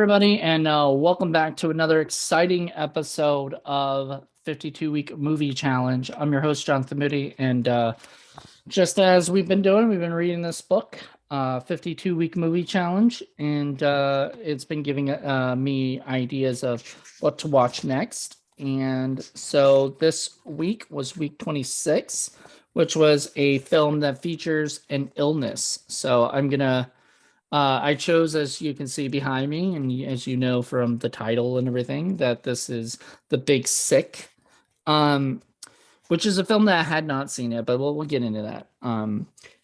everybody, and welcome back to another exciting episode of 52-Week Movie Challenge. I'm your host, Jonathan Moody, and just as we've been doing, we've been reading this book, 52-Week Movie Challenge, and it's been giving me ideas of what to watch next. And so this week was week 26, which was a film that features an illness. So I chose, as you can see behind me, and as you know from the title and everything, that this is The Big Sick, um, which is a film that I had not seen yet, but we'll get into that.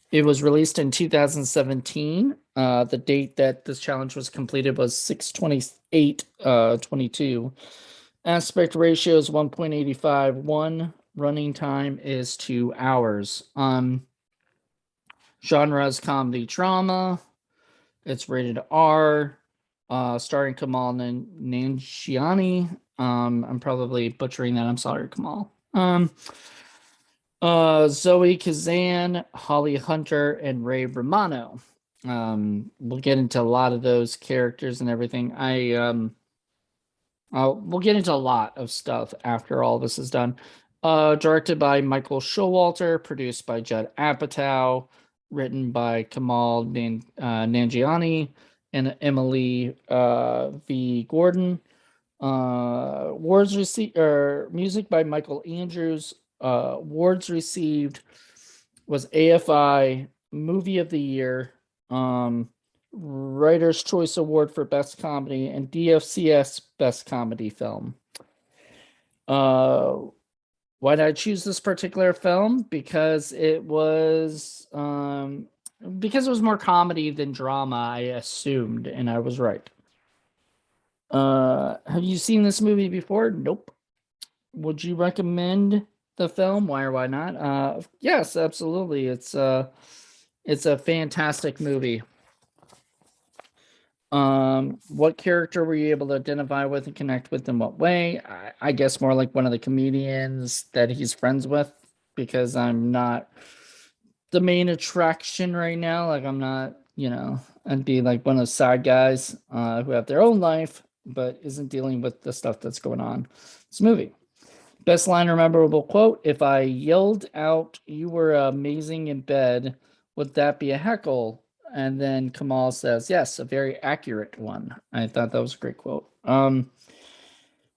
It was released in 2017. The date that this challenge was completed was 6/28, 22. Aspect ratio is 1.85. Running time is 2 hours. Genre is comedy drama. It's rated R, starring Kamal Nanjiani. I'm probably butchering that. I'm sorry, Kamal. Zoe Kazan, Holly Hunter, and Ray Romano. We'll get into a lot of those characters and everything. We'll get into a lot of stuff after all this is done. Directed by Michael Showalter, produced by Judd Apatow, written by Kamal Nanjiani and Emily V. Gordon. Music by Michael Andrews. Awards received was AFI Movie of the Year, Writer's Choice Award for Best Comedy, and DFCS Best Comedy Film. Why did I choose this particular film? Because it was more comedy than drama, I assumed, and I was right. Have you seen this movie before? Nope. Would you recommend the film? Why or why not? Yes, absolutely. It's a fantastic movie. What character were you able to identify with and connect with in what way? I guess more like one of the comedians that he's friends with, because I'm not the main attraction right now. Like, I'm not, I'd be like one of those side guys who have their own life but isn't dealing with the stuff that's going on in this movie. Best line or memorable quote: "If I yelled out, 'You were amazing in bed,' would that be a heckle?" And then Kamal says, "Yes, a very accurate one." I thought that was a great quote.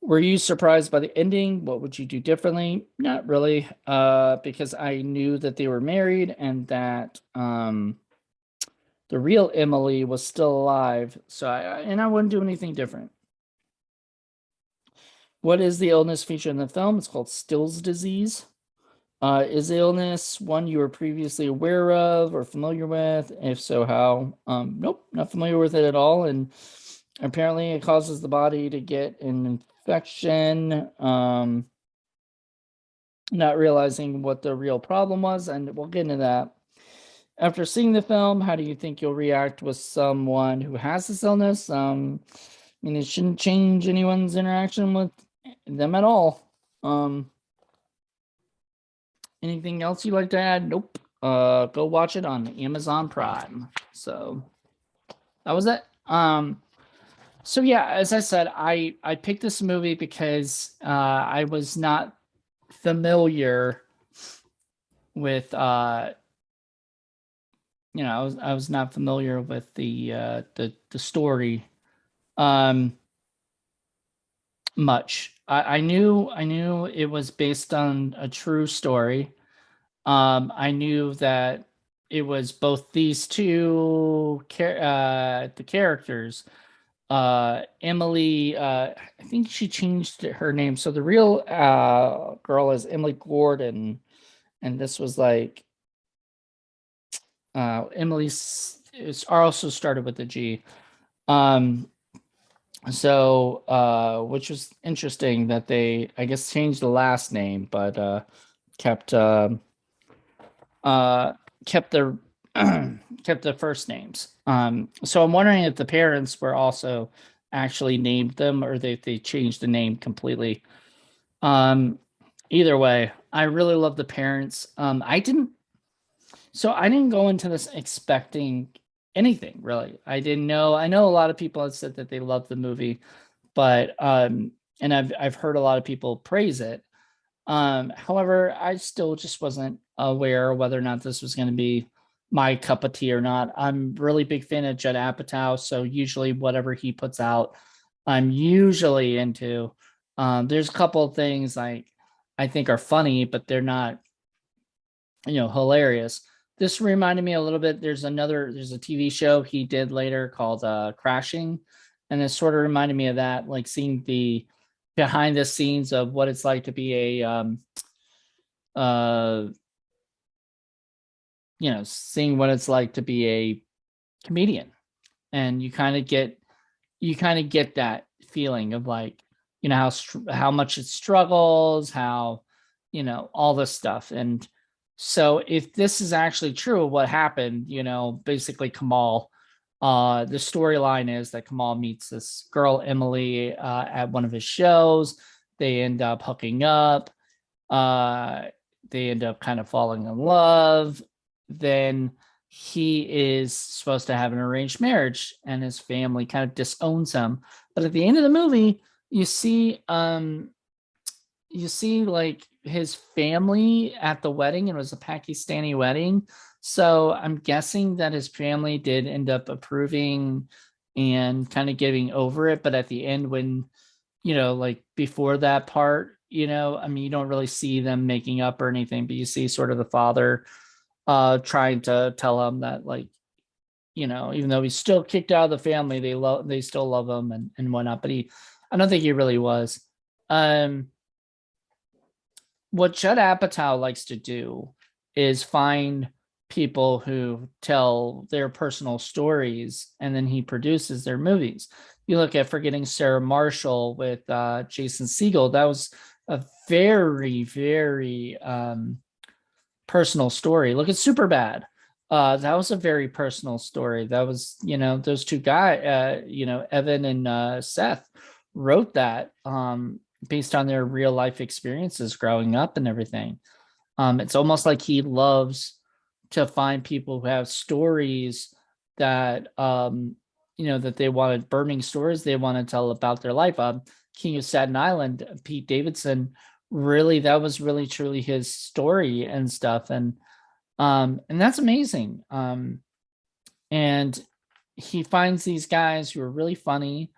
Were you surprised by the ending? What would you do differently? Not really, because I knew that they were married and that the real Emily was still alive. So I wouldn't do anything different. What is the illness featured in the film? It's called Still's disease. Is the illness one you were previously aware of or familiar with? If so, how? Nope, not familiar with it at all. And apparently it causes the body to get an infection, not realizing what the real problem was, and we'll get into that. After seeing the film, how do you think you'll react with someone who has this illness? It shouldn't change anyone's interaction with them at all. Anything else you'd like to add? Nope. Go watch it on Amazon Prime. So that was it. So yeah, as I said, I picked this movie because I was not familiar with I was not familiar with the story much. I knew it was based on a true story. I knew that it was both these two the characters. Emily, I think she changed her name. So the real girl is Emily Gordon, and this was like Emily's. It's also started with a G. So which was interesting that they, I guess, changed the last name, but kept kept the kept the first names. So I'm wondering if the parents were also actually named them, or they changed the name completely. Either way, I really love the parents. I didn't go into this expecting anything really. I didn't know. I know a lot of people have said that they love the movie, but and I've heard a lot of people praise it. However, I still just wasn't aware whether or not this was going to be my cup of tea or not. I'm really big fan of Judd Apatow, so usually whatever he puts out, I'm usually into. There's a couple of things like I think are funny, but they're not, hilarious. This reminded me a little bit. There's a TV show he did later called Crashing, and it sort of reminded me of that, like seeing the behind the scenes of what it's like to be a uh seeing what it's like to be a comedian. And you kind of get that feeling of like, how much it struggles, how, all this stuff. And so if this is actually true of what happened, basically Kamal, the storyline is that Kamal meets this girl, Emily, at one of his shows. They end up hooking up. Uh, they end up kind of falling in love. Then he is supposed to have an arranged marriage, and his family kind of disowns him. But at the end of the movie, you see like his family at the wedding, and it was a Pakistani wedding. So I'm guessing that his family did end up approving and kind of getting over it. But at the end, when, like before that part, I mean, you don't really see them making up or anything, but you see sort of the father trying to tell him that, like, even though he's still kicked out of the family, they still love him and whatnot. But I don't think he really was. Um, what Judd Apatow likes to do is find people who tell their personal stories, and then he produces their movies. You look at Forgetting Sarah Marshall with Jason Segel. That was a very, very personal story. Look at Superbad. That was a very personal story. That was, those two guys, Evan and Seth wrote that based on their real life experiences growing up and everything. It's almost like he loves to find people who have stories that, that they wanted, burning stories they want to tell about their life. King of Staten Island, Pete Davidson, really, that was really truly his story and stuff. And that's amazing. And he finds these guys who are really funny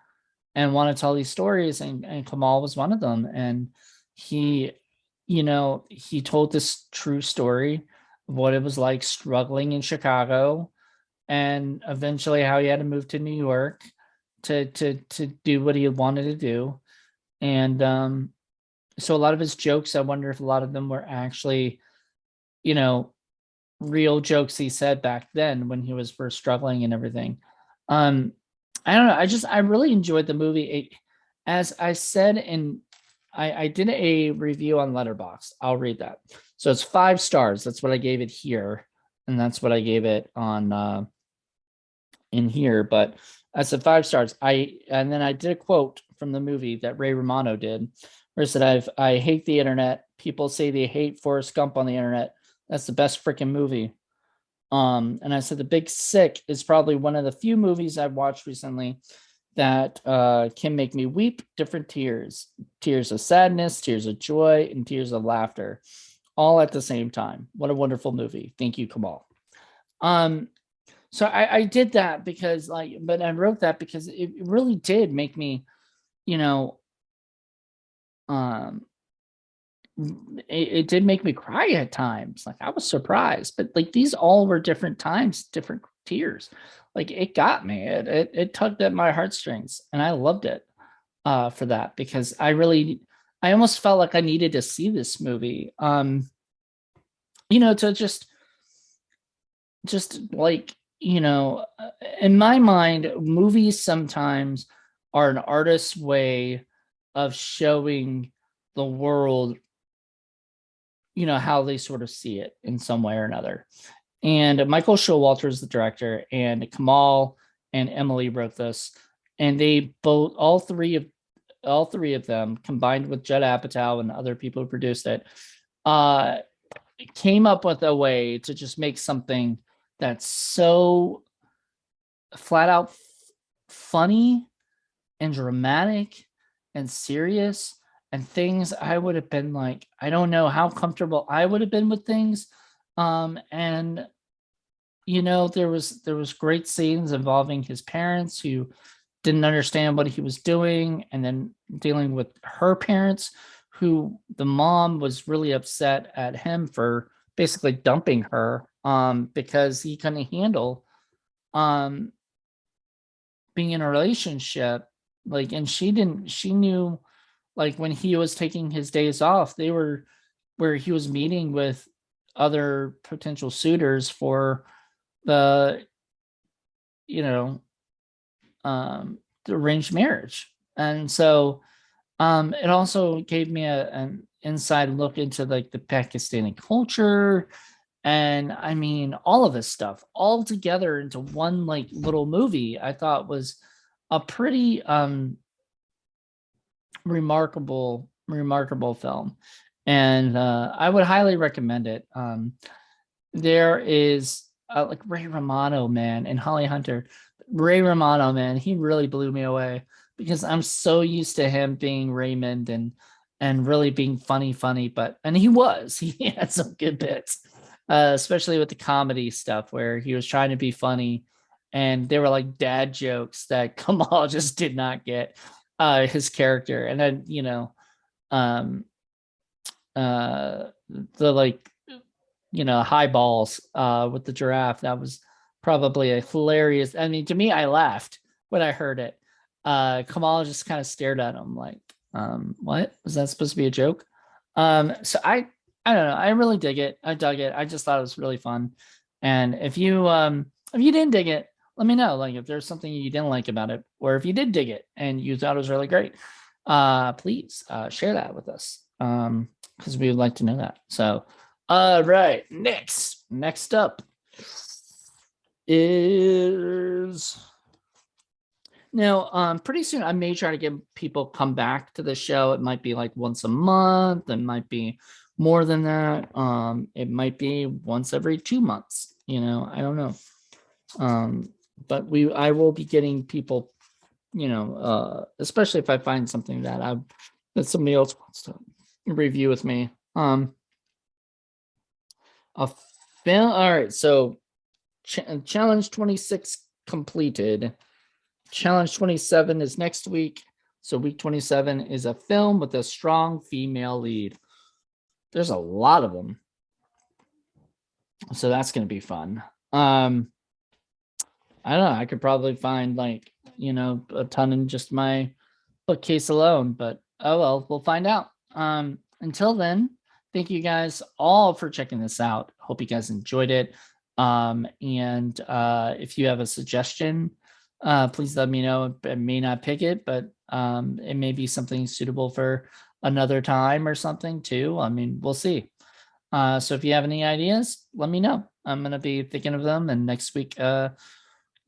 and want to tell these stories, and Kamal was one of them. And he, he told this true story of what it was like struggling in Chicago, and eventually how he had to move to New York to do what he wanted to do. And so a lot of his jokes, I wonder if a lot of them were actually, real jokes he said back then when he was first struggling and everything. I don't know. I really enjoyed the movie. As I said I did a review on Letterboxd. I'll read that. So it's 5 stars. That's what I gave it here, and that's what I gave it on in here. But I said 5 stars. And then I did a quote from the movie that Ray Romano did, where it said, I hate the internet. People say they hate Forrest Gump on the internet. That's the best freaking movie. And I said The Big Sick is probably one of the few movies I've watched recently that can make me weep different tears. Tears of sadness, tears of joy, and tears of laughter, all at the same time. What a wonderful movie. Thank you, Kamal. So I did that because, but I wrote that because it really did make me, um, it did make me cry at times. Like, I was surprised, but like these all were different times, different tears. Like, it got me. It tugged at my heartstrings, and I loved it for that, because I almost felt like I needed to see this movie. To just like, in my mind, movies sometimes are an artist's way of showing the world, how they sort of see it in some way or another. And Michael Showalter is the director, and Kamal and Emily wrote this, and they both, all three of them, combined with Judd Apatow and other people who produced it, came up with a way to just make something that's so flat out funny and dramatic and serious, and things I would have been like, I don't know how comfortable I would have been with things. And there was great scenes involving his parents who didn't understand what he was doing, and then dealing with her parents, who the mom was really upset at him for basically dumping her, because he couldn't handle um being in a relationship. Like, and she knew, like, when he was taking his days off, they were where he was meeting with other potential suitors for the you know the arranged marriage. And so it also gave me an inside look into like the Pakistani culture, and I mean all of this stuff all together into one like little movie. I thought was a pretty remarkable film, and I would highly recommend it. There is like Ray Romano, man, and Holly Hunter. Ray Romano, man, he really blew me away, because I'm so used to him being Raymond and really being funny, but and he had some good bits, especially with the comedy stuff where he was trying to be funny, and they were like dad jokes that Kamal just did not get his character. And then um the like high balls with the giraffe, that was probably a hilarious. I mean, to me, I laughed when I heard it. Kamal just kind of stared at him like, what was that supposed to be a joke? So I don't know, I really dig it. I dug it. I just thought it was really fun. And if you didn't dig it, let me know, like, if there's something you didn't like about it, or if you did dig it and you thought it was really great, please share that with us, because we would like to know that. So all right, next up is, now pretty soon I may try to get people come back to the show. It might be like once a month, it might be more than that. It might be once every 2 months, I don't know. But I will be getting people, especially if I find something that somebody else wants to review with me. A film. All right, so challenge 26 completed. Challenge 27 is next week. So week 27 is a film with a strong female lead. There's a lot of them, so that's going to be fun. I don't know, I could probably find like a ton in just my bookcase alone, but oh well, we'll find out. Until then, thank you guys all for checking this out. Hope you guys enjoyed it. And if you have a suggestion, please let me know. I may not pick it, but it may be something suitable for another time or something too. I mean, we'll see. So if you have any ideas, let me know. I'm gonna be thinking of them, and next week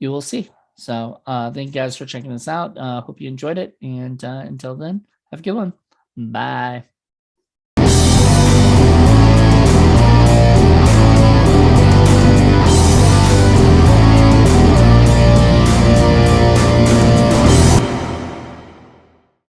you will see. So thank you guys for checking this out. Hope you enjoyed it, and until then, have a good one. Bye.